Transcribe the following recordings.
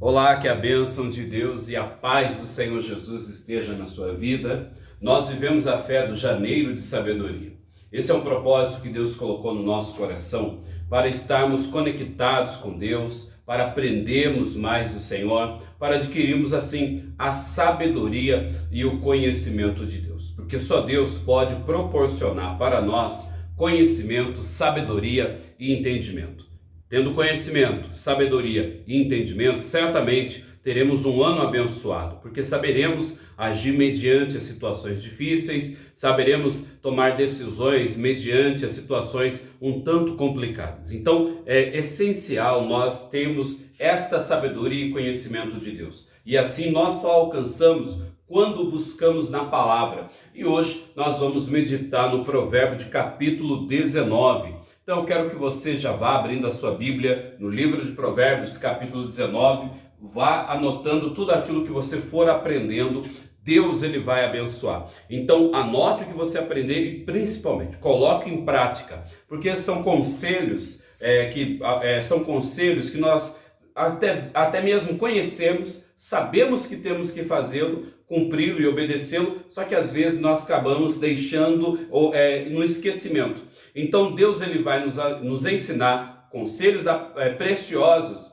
Olá, que a bênção de Deus e a paz do Senhor Jesus esteja na sua vida. Nós vivemos a fé do janeiro de sabedoria. Esse é um propósito que Deus colocou no nosso coração para estarmos conectados com Deus, para aprendermos mais do Senhor, para adquirirmos assim a sabedoria e o conhecimento de Deus. Porque só Deus pode proporcionar para nós conhecimento, sabedoria e entendimento. Tendo conhecimento, sabedoria e entendimento, certamente teremos um ano abençoado, porque saberemos agir mediante as situações difíceis, saberemos tomar decisões mediante as situações um tanto complicadas. Então, é essencial nós termos esta sabedoria e conhecimento de Deus. E assim nós só alcançamos quando buscamos na palavra. E hoje nós vamos meditar no provérbio de capítulo 19. Então eu quero que você já vá abrindo a sua Bíblia no livro de Provérbios, capítulo 19, vá anotando tudo aquilo que você for aprendendo, Deus ele vai abençoar. Então anote o que você aprender e principalmente coloque em prática, porque são conselhos que nós até mesmo conhecemos, sabemos que temos que fazê-lo, cumpri-lo e obedecê-lo, só que às vezes nós acabamos deixando no esquecimento. Então Deus ele vai nos ensinar conselhos preciosos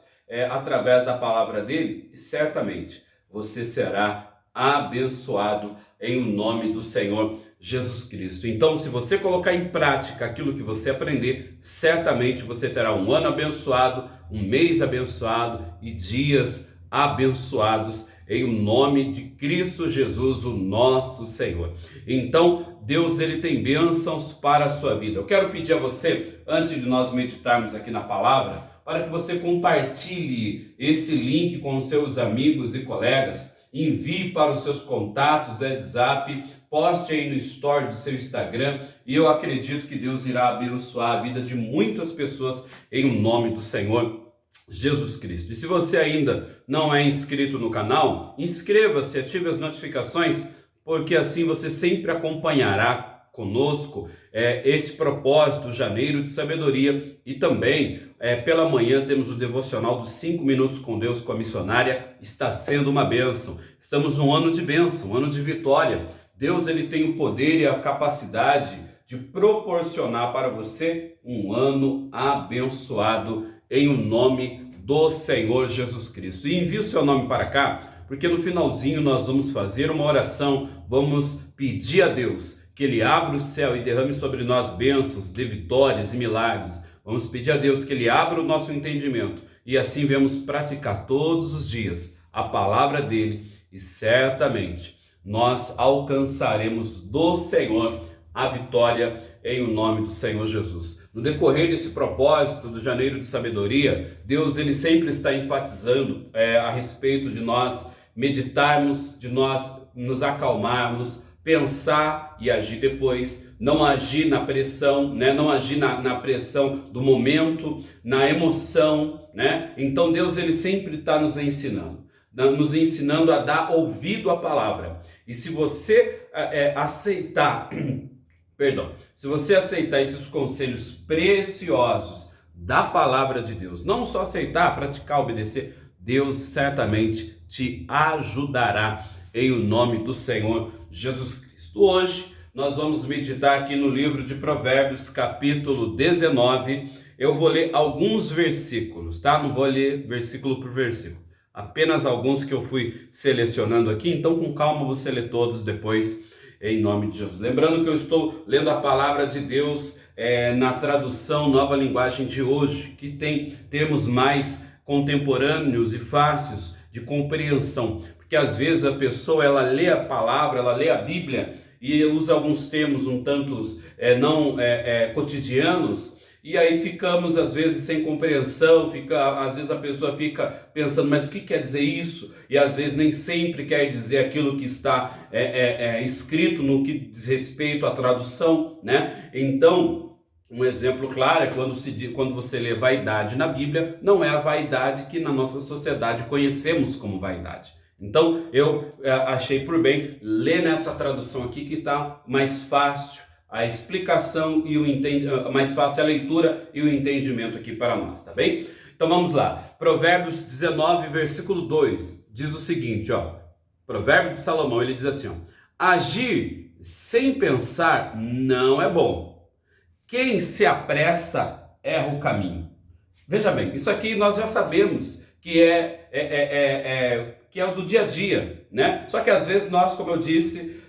através da palavra dele, e certamente você será abençoado em nome do Senhor Jesus Cristo. Então, se você colocar em prática aquilo que você aprender, certamente você terá um ano abençoado, um mês abençoado e dias abençoados em nome de Cristo Jesus, o nosso Senhor. Então, Deus ele tem bênçãos para a sua vida. Eu quero pedir a você, antes de nós meditarmos aqui na palavra, para que você compartilhe esse link com os seus amigos e colegas, envie para os seus contatos do WhatsApp, poste aí no story do seu Instagram, e eu acredito que Deus irá abençoar a vida de muitas pessoas em nome do Senhor Jesus Cristo. E se você ainda não é inscrito no canal, inscreva-se, ative as notificações, porque assim você sempre acompanhará conosco esse propósito, janeiro de sabedoria. E também pela manhã temos o devocional dos 5 minutos com Deus com a missionária, está sendo uma bênção. Estamos num ano de bênção, um ano de vitória. Deus ele tem o poder e a capacidade de proporcionar para você um ano abençoado em nome do Senhor Jesus Cristo. E envie o seu nome para cá, porque no finalzinho nós vamos fazer uma oração, vamos pedir a Deus que Ele abra o céu e derrame sobre nós bênçãos, de vitórias e milagres. Vamos pedir a Deus que Ele abra o nosso entendimento e assim vamos praticar todos os dias a palavra dEle e certamente nós alcançaremos do Senhor a vitória em o nome do Senhor Jesus. No decorrer desse propósito do janeiro de sabedoria, Deus ele sempre está enfatizando a respeito de nós meditarmos, de nós nos acalmarmos, pensar e agir depois, não agir na pressão, né? Não agir na pressão do momento, na emoção, né? Então Deus ele sempre está nos ensinando a dar ouvido à palavra. E se você aceitar esses conselhos preciosos da palavra de Deus, não só aceitar, praticar, obedecer, Deus certamente te ajudará em o nome do Senhor Jesus Cristo. Hoje nós vamos meditar aqui no livro de Provérbios, capítulo 19. Eu vou ler alguns versículos, tá? Não vou ler versículo por versículo. Apenas alguns que eu fui selecionando aqui, então com calma você lê todos depois, em nome de Jesus. Lembrando que eu estou lendo a palavra de Deus na tradução Nova Linguagem de hoje, que tem termos mais contemporâneos e fáceis de compreensão, porque às vezes a pessoa ela lê a palavra, ela lê a Bíblia e usa alguns termos um tanto cotidianos, e aí ficamos às vezes sem compreensão, às vezes a pessoa fica pensando, mas o que quer dizer isso? E às vezes nem sempre quer dizer aquilo que está escrito no que diz respeito à tradução, né? Então, um exemplo claro é quando você lê vaidade na Bíblia, não é a vaidade que na nossa sociedade conhecemos como vaidade. Então, eu achei por bem ler nessa tradução aqui que está mais fácil a explicação e mais fácil a leitura e o entendimento aqui para nós, tá bem? Então vamos lá. Provérbios 19, versículo 2, diz o seguinte, ó. Provérbio de Salomão, ele diz assim, ó. Agir sem pensar não é bom. Quem se apressa erra o caminho. Veja bem, isso aqui nós já sabemos que que é o do dia a dia, né? Só que às vezes nós, como eu disse,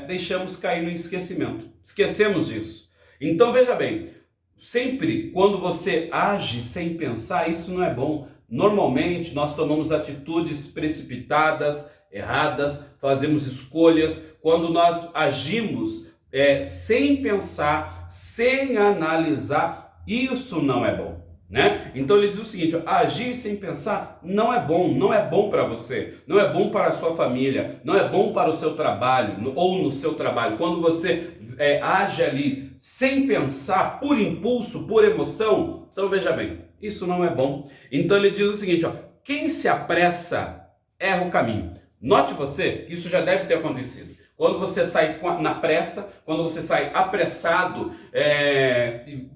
deixamos cair no esquecimento. Esquecemos disso. Então veja bem, sempre quando você age sem pensar, isso não é bom. Normalmente nós tomamos atitudes precipitadas, erradas, fazemos escolhas. Quando nós agimos sem pensar, sem analisar, isso não é bom. Né? Então ele diz o seguinte, ó, agir sem pensar não é bom para você, não é bom para a sua família, não é bom para o seu trabalho ou no seu trabalho. Quando você age ali sem pensar, por impulso, por emoção, então veja bem, isso não é bom. Então ele diz o seguinte, ó, quem se apressa erra o caminho. Note você que isso já deve ter acontecido. Quando você sai na pressa, quando você sai apressado,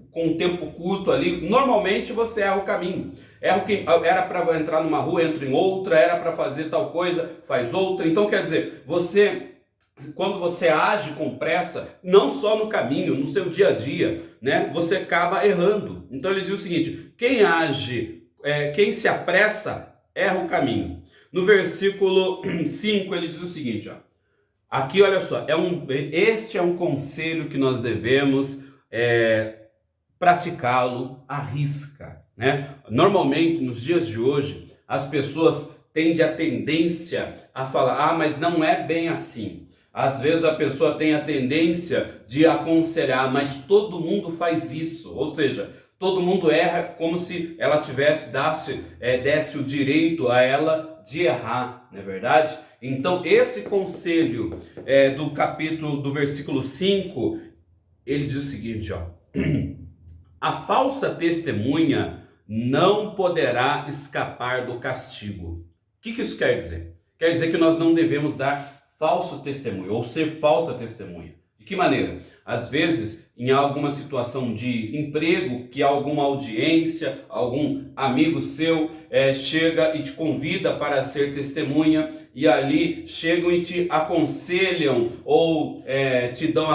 com um tempo curto ali, normalmente você erra o caminho. Era para entrar numa rua, entra em outra, era para fazer tal coisa, faz outra. Então quer dizer, quando você age com pressa, não só no caminho, no seu dia a dia, né, você acaba errando. Então ele diz o seguinte, quem se apressa erra o caminho. No versículo 5 ele diz o seguinte, ó. Aqui, olha só, este é um conselho que nós devemos praticá-lo à risca, né? Normalmente, nos dias de hoje, as pessoas tendem a tendência a falar, mas não é bem assim. Às vezes a pessoa tem a tendência de aconselhar, mas todo mundo faz isso, ou seja, todo mundo erra como se ela desse o direito a ela de errar, não é verdade? Então, esse conselho do versículo 5, ele diz o seguinte, ó. A falsa testemunha não poderá escapar do castigo. O que isso quer dizer? Quer dizer que nós não devemos dar falso testemunho, ou ser falsa testemunha. De que maneira? Às vezes, em alguma situação de emprego, que alguma audiência, algum amigo seu chega e te convida para ser testemunha, e ali chegam e te aconselham, ou te dão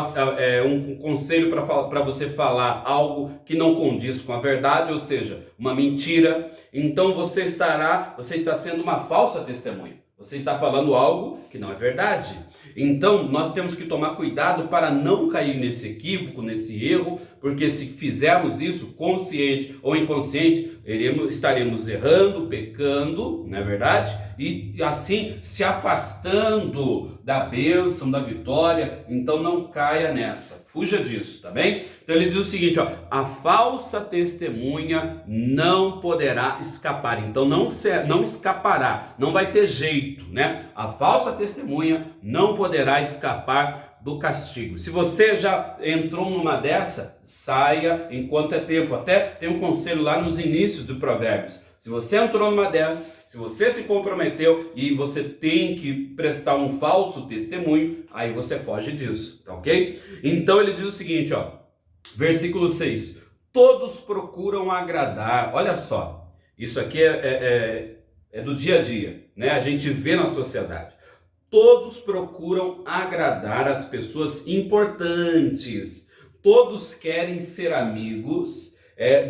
um conselho para você falar algo que não condiz com a verdade, ou seja, uma mentira. Então você está sendo uma falsa testemunha. Você está falando algo que não é verdade. Então, nós temos que tomar cuidado para não cair nesse equívoco, nesse erro, porque se fizermos isso, consciente ou inconsciente, estaremos errando, pecando, não é verdade? E assim, se afastando da bênção, da vitória. Então, não caia nessa. Fuja disso, tá bem? Então, ele diz o seguinte, ó, a falsa testemunha não poderá escapar. Então, não escapará, não vai ter jeito, né? A falsa testemunha não poderá escapar do castigo. Se você já entrou numa dessa, saia enquanto é tempo. Até tem um conselho lá nos inícios do Provérbios. Se você entrou numa dessas, se você se comprometeu e você tem que prestar um falso testemunho, aí você foge disso, tá ok? Então ele diz o seguinte, ó, versículo 6. Todos procuram agradar. Olha só, isso aqui é do dia a dia, né? A gente vê na sociedade. Todos procuram agradar as pessoas importantes. Todos querem ser amigos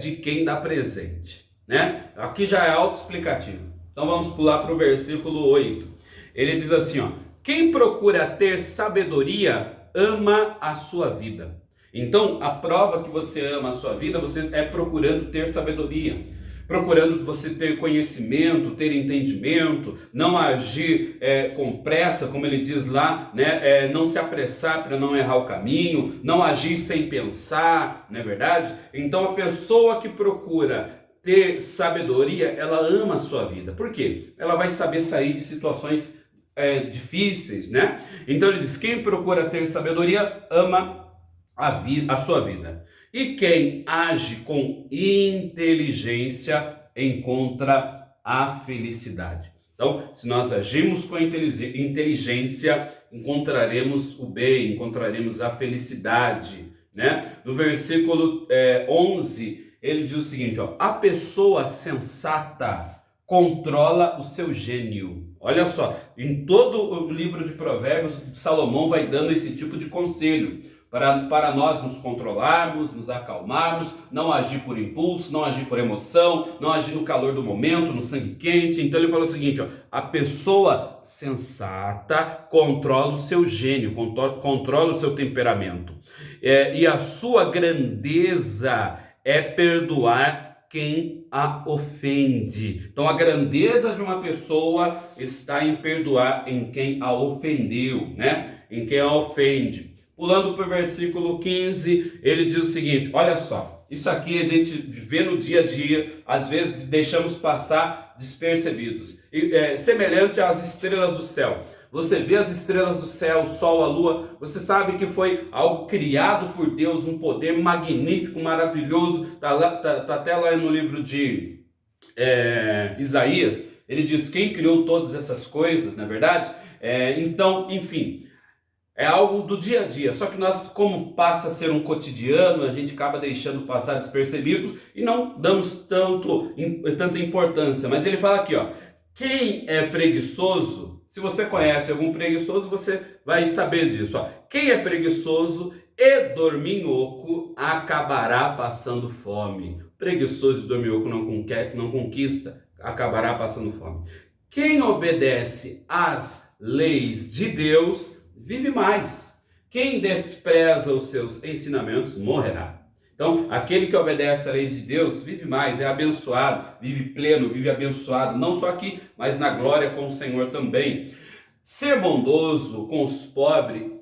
de quem dá presente, né? Aqui já é autoexplicativo. Então vamos pular para o versículo 8. Ele diz assim, ó, quem procura ter sabedoria ama a sua vida. Então a prova que você ama a sua vida, você procurando ter sabedoria. Procurando você ter conhecimento, ter entendimento, não agir com pressa, como ele diz lá, né? Não se apressar para não errar o caminho, não agir sem pensar, não é verdade? Então a pessoa que procura ter sabedoria, ela ama a sua vida. Por quê? Ela vai saber sair de situações difíceis, né? Então ele diz, quem procura ter sabedoria ama a sua vida. E quem age com inteligência encontra a felicidade. Então, se nós agimos com inteligência, encontraremos o bem, encontraremos a felicidade, né? No versículo 11, Ele diz o seguinte, ó, a pessoa sensata controla o seu gênio. Olha só, em todo o livro de Provérbios, Salomão vai dando esse tipo de conselho para nós nos controlarmos, nos acalmarmos, não agir por impulso, não agir por emoção, não agir no calor do momento, no sangue quente. Então ele fala o seguinte, ó, a pessoa sensata controla o seu gênio, controla o seu temperamento. E a sua grandeza é perdoar quem a ofende. Então a grandeza de uma pessoa está em perdoar em quem a ofendeu, né? Em quem a ofende. Pulando para o versículo 15, ele diz o seguinte, olha só, isso aqui a gente vê no dia a dia, às vezes deixamos passar despercebidos. Semelhante às estrelas do céu. Você vê as estrelas do céu, o sol, a lua, você sabe que foi algo criado por Deus, um poder magnífico, maravilhoso. Tá até lá no livro de Isaías, ele diz quem criou todas essas coisas, não é verdade? Então, enfim, é algo do dia a dia, só que nós, como passa a ser um cotidiano, a gente acaba deixando passar despercebido e não damos tanta importância. Mas ele fala aqui, ó, quem é preguiçoso, se você conhece algum preguiçoso, você vai saber disso. Ó. Quem é preguiçoso e dorminhoco acabará passando fome. Preguiçoso e dorminhoco não conquista, acabará passando fome. Quem obedece às leis de Deus vive mais. Quem despreza os seus ensinamentos morrerá. Então, aquele que obedece às leis de Deus vive mais, é abençoado, vive pleno, vive abençoado, não só aqui, mas na glória com o Senhor também. Ser bondoso com os pobres,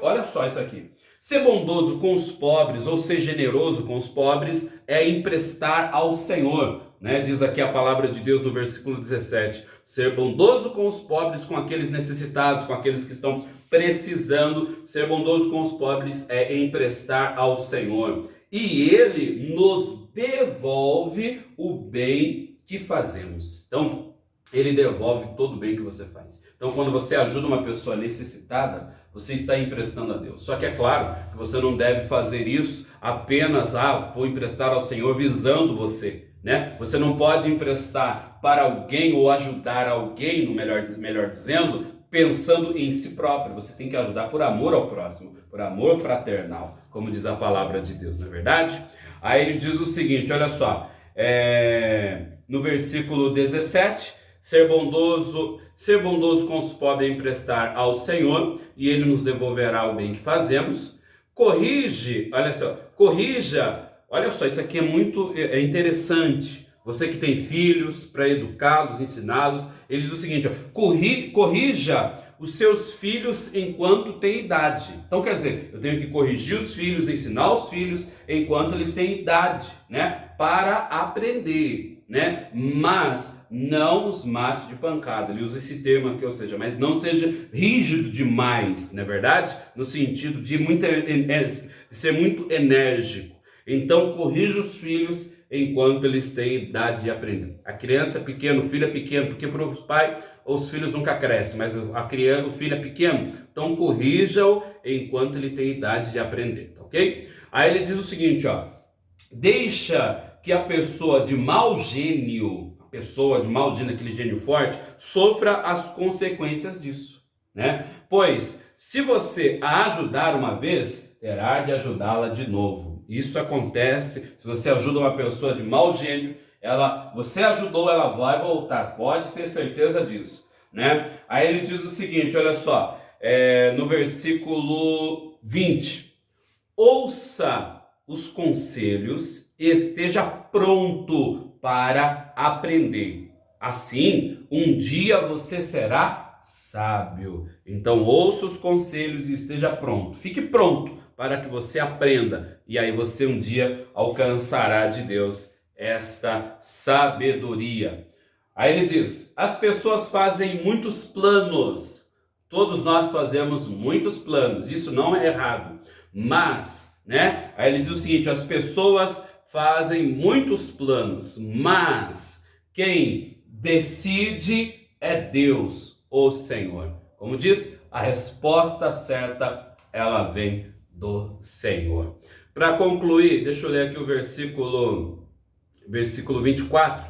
olha só isso aqui. Ser bondoso com os pobres ou ser generoso com os pobres é emprestar ao Senhor, né? Diz aqui a palavra de Deus no versículo 17. Ser bondoso com os pobres, com aqueles necessitados, com aqueles que estão precisando. Ser bondoso com os pobres é emprestar ao Senhor. E Ele nos devolve o bem que fazemos. Então, Ele devolve todo o bem que você faz. Então, quando você ajuda uma pessoa necessitada, você está emprestando a Deus. Só que é claro que você não deve fazer isso apenas, vou emprestar ao Senhor visando você, né? Você não pode emprestar para alguém ou ajudar alguém, melhor dizendo, pensando em si próprio. Você tem que ajudar por amor ao próximo, por amor fraternal, como diz a palavra de Deus, não é verdade? Aí ele diz o seguinte, olha só, no versículo 17, ser bondoso com os pobres é emprestar ao Senhor, e Ele nos devolverá o bem que fazemos. Corrija, olha só, isso aqui é muito interessante. Você que tem filhos, para educá-los, ensiná-los, ele diz o seguinte, ó, corrija os seus filhos enquanto têm idade. Então quer dizer, eu tenho que corrigir os filhos, ensinar os filhos enquanto eles têm idade, né? Para aprender, né? Mas não os mate de pancada. Ele usa esse termo aqui, ou seja, mas não seja rígido demais, não é verdade? No sentido de ser muito enérgico. Então corrija os filhos enquanto eles têm idade de aprender. A criança é pequena, o filho é pequeno, porque para os pais os filhos nunca crescem, mas o filho é pequeno, então corrija-o enquanto ele tem idade de aprender, tá ok? Aí ele diz o seguinte, ó, deixa que a pessoa de mau gênio, aquele gênio forte, sofra as consequências disso, né? Pois, se você a ajudar uma vez, terá de ajudá-la de novo. Isso acontece se você ajuda uma pessoa de mau gênio, você ajudou, ela vai voltar, pode ter certeza disso, né? Aí ele diz o seguinte, olha só, no versículo 20, ouça os conselhos e esteja pronto para aprender. Assim, um dia você será sábio. Então, ouça os conselhos e esteja pronto. Fique pronto para que você aprenda. E aí você um dia alcançará de Deus esta sabedoria. Aí ele diz, as pessoas fazem muitos planos. Todos nós fazemos muitos planos. Isso não é errado. Mas, né? Aí ele diz o seguinte, as pessoas fazem muitos planos, mas quem decide é Deus, o Senhor. Como diz, a resposta certa, ela vem do Senhor. Para concluir, deixa eu ler aqui o versículo 24.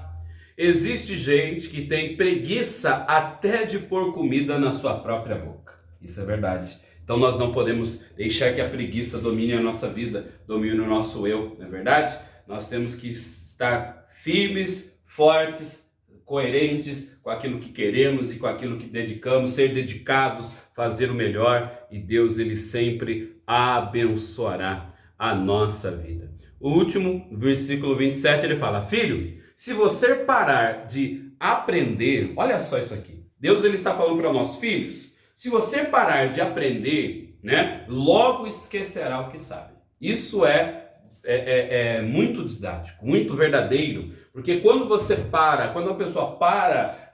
Existe gente que tem preguiça até de pôr comida na sua própria boca. Isso é verdade. Então nós não podemos deixar que a preguiça domine a nossa vida, domine o nosso eu, não é verdade? Nós temos que estar firmes, fortes, coerentes com aquilo que queremos e com aquilo que dedicamos, ser dedicados, fazer o melhor, e Deus ele sempre abençoará a nossa vida. O último, versículo 27, ele fala: filho, se você parar de aprender, olha só isso aqui, Deus ele está falando para nós, filhos, se você parar de aprender, né, logo esquecerá o que sabe. Isso é muito didático, muito verdadeiro, porque quando a pessoa para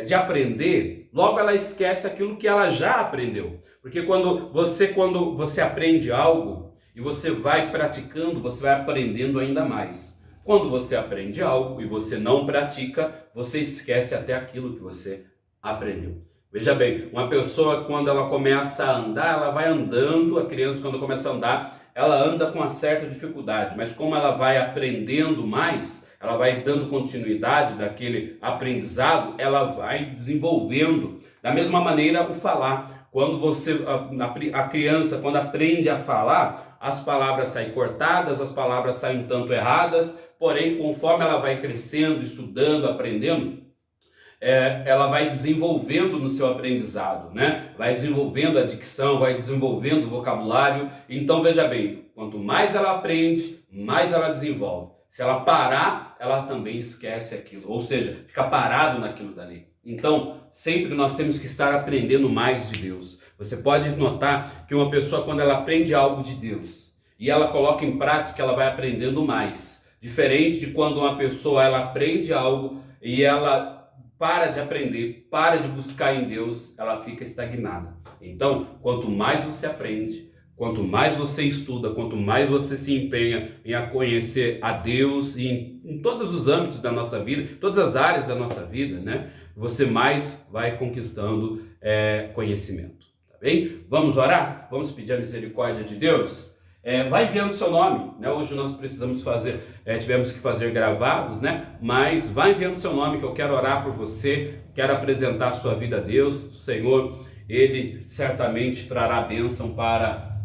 de aprender, logo ela esquece aquilo que ela já aprendeu. Porque quando você aprende algo e você vai praticando, você vai aprendendo ainda mais. Quando você aprende algo e você não pratica, você esquece até aquilo que você aprendeu. Veja bem, uma pessoa quando ela começa a andar, ela vai andando, a criança quando começa a andar, ela anda com uma certa dificuldade, mas como ela vai aprendendo mais, ela vai dando continuidade daquele aprendizado, ela vai desenvolvendo. Da mesma maneira, o falar. Quando a criança, quando aprende a falar, as palavras saem cortadas, as palavras saem um tanto erradas, porém, conforme ela vai crescendo, estudando, aprendendo, ela vai desenvolvendo no seu aprendizado, né? Vai desenvolvendo a dicção, vai desenvolvendo o vocabulário. Então, veja bem, quanto mais ela aprende, mais ela desenvolve. Se ela parar, ela também esquece aquilo, ou seja, fica parado naquilo dali. Então, sempre nós temos que estar aprendendo mais de Deus. Você pode notar que uma pessoa, quando ela aprende algo de Deus e ela coloca em prática, ela vai aprendendo mais. Diferente de quando uma pessoa ela aprende algo e ela para de aprender, para de buscar em Deus, ela fica estagnada. Então, quanto mais você aprende, quanto mais você estuda, quanto mais você se empenha em conhecer a Deus e em todos os âmbitos da nossa vida, todas as áreas da nossa vida, né? Você mais vai conquistando conhecimento, tá bem? Vamos orar? Vamos pedir a misericórdia de Deus? Vai enviando o seu nome, né? Hoje nós precisamos tivemos que fazer gravados, né? Mas vai enviando o seu nome que eu quero orar por você, quero apresentar a sua vida a Deus. O Senhor, Ele certamente trará bênção para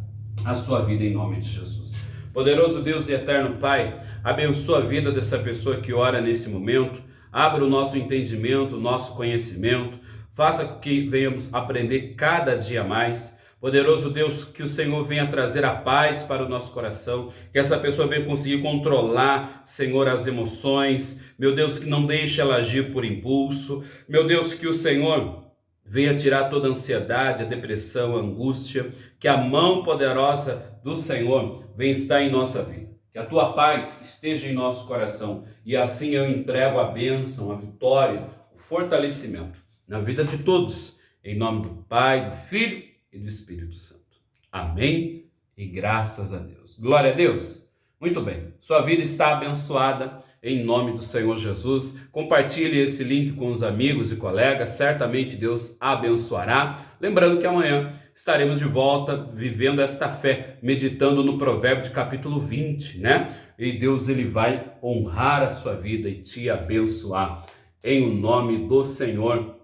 a sua vida em nome de Jesus. Poderoso Deus e eterno Pai, abençoa a vida dessa pessoa que ora nesse momento, abra o nosso entendimento, o nosso conhecimento, faça com que venhamos aprender cada dia mais. Poderoso Deus, que o Senhor venha trazer a paz para o nosso coração, que essa pessoa venha conseguir controlar, Senhor, as emoções, meu Deus, que não deixe ela agir por impulso, meu Deus, que o Senhor venha tirar toda a ansiedade, a depressão, a angústia, que a mão poderosa do Senhor venha estar em nossa vida, que a tua paz esteja em nosso coração, e assim eu entrego a bênção, a vitória, o fortalecimento na vida de todos, em nome do Pai, do Filho e do Espírito Santo. Amém e graças a Deus. Glória a Deus. Muito bem, sua vida está abençoada em nome do Senhor Jesus. Compartilhe esse link com os amigos e colegas, certamente Deus abençoará. Lembrando que amanhã estaremos de volta vivendo esta fé, meditando no Provérbio de capítulo 20, né? E Deus ele vai honrar a sua vida e te abençoar em o nome do Senhor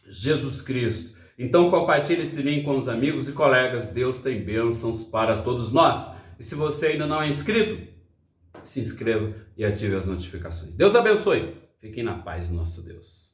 Jesus Cristo. Então compartilhe esse link com os amigos e colegas. Deus tem bênçãos para todos nós. E se você ainda não é inscrito, se inscreva e ative as notificações. Deus abençoe. Fiquem na paz do nosso Deus.